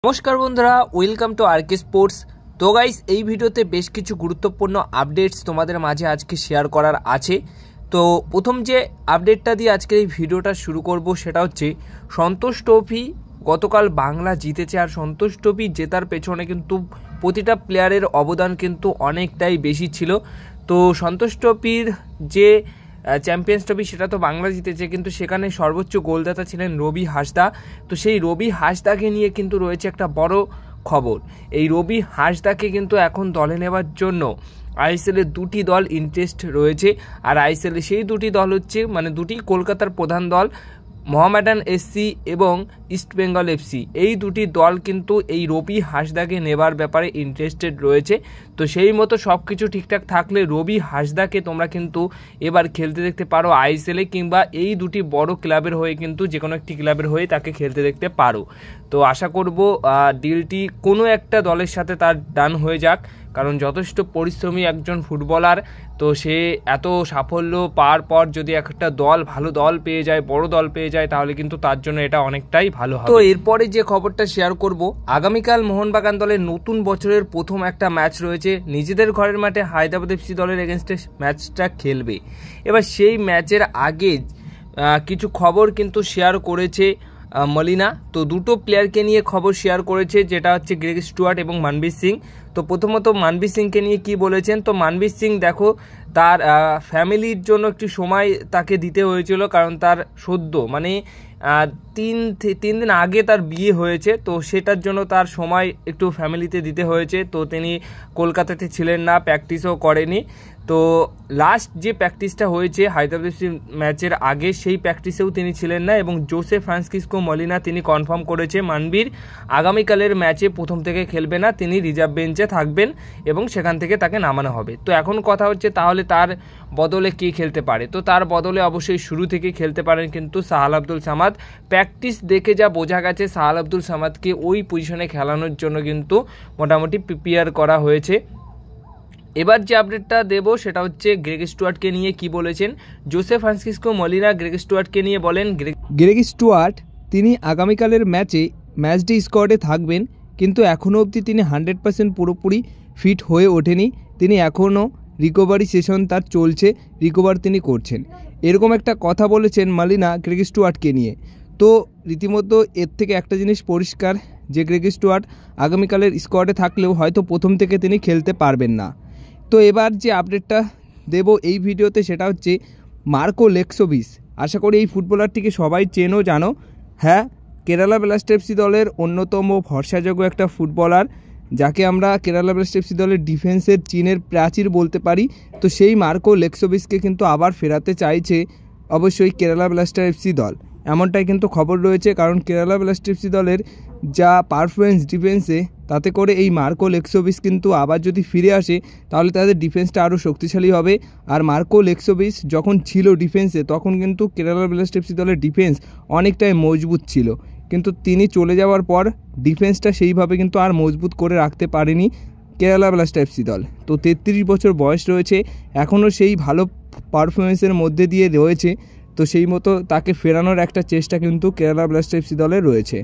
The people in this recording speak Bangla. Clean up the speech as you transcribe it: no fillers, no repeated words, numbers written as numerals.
নমস্কার বন্ধুরা, ওয়েলকাম টু আরকে স্পোর্টস। তো গাইস, এই ভিডিওতে বেশ কিছু গুরুত্বপূর্ণ আপডেটস তোমাদের মাঝে আজকে শেয়ার করার আছে। তো প্রথম যে আপডেটটা দিয়ে আজকে এই ভিডিওটা শুরু করব সেটা হচ্ছে সন্তোষ ট্রফি গতকাল বাংলা জিতেছে। আর সন্তোষ ট্রফি জেতার পেছনে কিন্তু প্রতিটা প্লেয়ারের অবদান কিন্তু অনেকটাই বেশি ছিল। তো সন্তোষ ট্রফির যে চ্যাম্পিয়ন্স ট্রফি সেটা তো বাংলা জিতেছে, কিন্তু সেখানে সর্বোচ্চ গোলদাতা ছিলেন রবি হাসদা। তো সেই রবি হাসদাকে নিয়ে কিন্তু রয়েছে একটা বড় খবর। এই রবি হাসদাকে কিন্তু এখন দলে নেওয়ার জন্য আইএসএলের দুটি দল ইন্টারেস্ট রয়েছে। আর আইএসএলের সেই দুটি দল হচ্ছে দুটি কলকাতার প্রধান দল, মোহামেডান এসসি এবং ইস্টবেঙ্গল এফসি। এই দুটি দল কিন্তু এই রবি হাসদাকে নেবার ব্যাপারে ইন্টারেস্টেড রয়েছে। তো সেই মতো সব কিছু ঠিকঠাক থাকলে রবি হাসদাকে তোমরা কিন্তু এবার খেলতে দেখতে পারো আইএসএলে, কিংবা এই দুটি বড় ক্লাবের হয়ে কিন্তু যে কোনো একটি ক্লাবের হয়ে তাকে খেলতে দেখতে পারো। তো আশা করব ডিলটি কোনো একটা দলের সাথে তার ডান হয়ে যাক, কারণ যথেষ্ট পরিশ্রমী একজন ফুটবলার। তো সে এত সাফল্য পাওয়ার পর যদি একটা দল ভালো দল পেয়ে যায়, বড় দল পেয়ে যায়, তাহলে কিন্তু তার জন্য এটা অনেকটাই ভালো হবে। তো এরপরে যে খবরটা শেয়ার করব, আগামীকাল মোহনবাগান দলের নতুন বছরের প্রথম একটা ম্যাচ রয়েছে। নিজেদের ঘরের মাঠে হায়দ্রাবাদ এফসি দলের এগেনস্টে ম্যাচটা খেলবে। এবার সেই ম্যাচের আগে কিছু খবর কিন্তু শেয়ার করেছে মলিনা। তো দুটো প্লেয়ারকে নিয়ে খবর শেয়ার করেছে, যেটা হচ্ছে গ্রেগ স্টুয়ার্ট এবং মানবীর সিং। তো প্রথমত মানবীর সিংকে নিয়ে কি বলেছেন, তো মানবীর সিং দেখো, তার ফ্যামিলির জন্য একটু সময় তাকে দিতে হয়েছিল, কারণ তার সদ্য তিন দিন আগে তার বিয়ে হয়েছে। তো সেটার জন্য তার সময় একটু ফ্যামিলিতে দিতে হয়েছে। তো তিনি কলকাতাতে ছিলেন না, প্র্যাকটিসও করেনি। তো লাস্ট যে প্র্যাকটিসটা হয়েছে হায়দ্রাবাদ ম্যাচের আগে, সেই প্র্যাকটিসেও তিনি ছিলেন না। এবং জোসে ফ্রান্সিসকো মলিনা তিনি কনফার্ম করেছে মানবীর আগামীকালের ম্যাচে প্রথম থেকে খেলবে না, তিনি রিজার্ভ বেঞ্চে থাকবেন এবং সেখান থেকে তাকে নামানো হবে। তো এখন কথা হচ্ছে তাহলে তার বদলে কে খেলতে পারে। তো তার বদলে অবশ্যই শুরু থেকে খেলতে পারেন কিন্তু সাহাল আব্দুল সামাদ। প্র্যাকটিস দেখে যা বোঝা গেছে, সাহাল আব্দুল সামাদকে ওই পজিশনে খেলানোর জন্য কিন্তু মোটামুটি প্রিপেয়ার করা হয়েছে। এবার যে আপডেটটা দেব সেটা হচ্ছে গ্রেগ স্টুয়ার্টকে নিয়ে কি বলেছেন জোসে ফ্রান্সিসকো মলিনা। গ্রেগ স্টুয়ার্টকে নিয়ে বলেন, গ্রেগ স্টুয়ার্ট তিনি আগামীকালের ম্যাচে ম্যাচডে স্কোয়াডে থাকবেন, কিন্তু এখনও অবধি তিনি 100% পুরোপুরি ফিট হয়ে ওঠেনি। তিনি এখনও রিকভারি সেশন তার চলছে, রিকভার তিনি করছেন, এরকম একটা কথা বলেছেন মলিনা গ্রেগ স্টুয়ার্টকে নিয়ে। তো রীতিমতো এর থেকে একটা জিনিস পরিষ্কার যে গ্রেগ স্টুয়ার্ট আগামীকালের স্কোয়াডে থাকলেও হয়তো প্রথম থেকে তিনি খেলতে পারবেন না। তো এবার যে আপডেটটা দেব এই ভিডিওতে সেটা হচ্ছে মার্কো লেক্সোভিচ। আশা করি এই ফুটবলারটিকে সবাই চেনো জানো। হ্যাঁ, কেরালা ব্লাস্ট এফসি দলের অন্যতম ভরসাযোগ্য একটা ফুটবলার, যাকে আমরা কেরালা ব্লাস্ট এফসি দলের ডিফেন্সের চীনের প্রাচীর বলতে পারি। তো সেই মার্কো লেক্সোভিচকে কিন্তু আবার ফেরাতে চাইছে অবশ্যই কেরালা ব্লাস্টার এফসি দল, এমনটাই কিন্তু খবর রয়েছে। কারণ কেরালা ব্লাস্ট এফসি দলের যা পারফরমেন্স ডিফেন্সে, তাতে করে এই মার্কো লেক্সোভিচ কিন্তু আবার যদি ফিরে আসে তাহলে তাদের ডিফেন্সটা আরও শক্তিশালী হবে। আর মার্কো লেক্সোভিচ যখন ছিল ডিফেন্সে, তখন কিন্তু কেরালা ব্লাস্ট এফসি দলের ডিফেন্স অনেকটাই মজবুত ছিল, কিন্তু তিনি চলে যাওয়ার পর ডিফেন্সটা সেইভাবে কিন্তু আর মজবুত করে রাখতে পারেনি কেরালা ব্লাস্ট এফসি দল। তো 33 বছর বয়স রয়েছে, এখনও সেই ভালো পারফরমেন্সের মধ্যে দিয়ে রয়েছে। তো সেই মতো তাকে ফেরানোর একটা চেষ্টা কিন্তু কেরালা ব্লাস্ট এফসি দলের রয়েছে।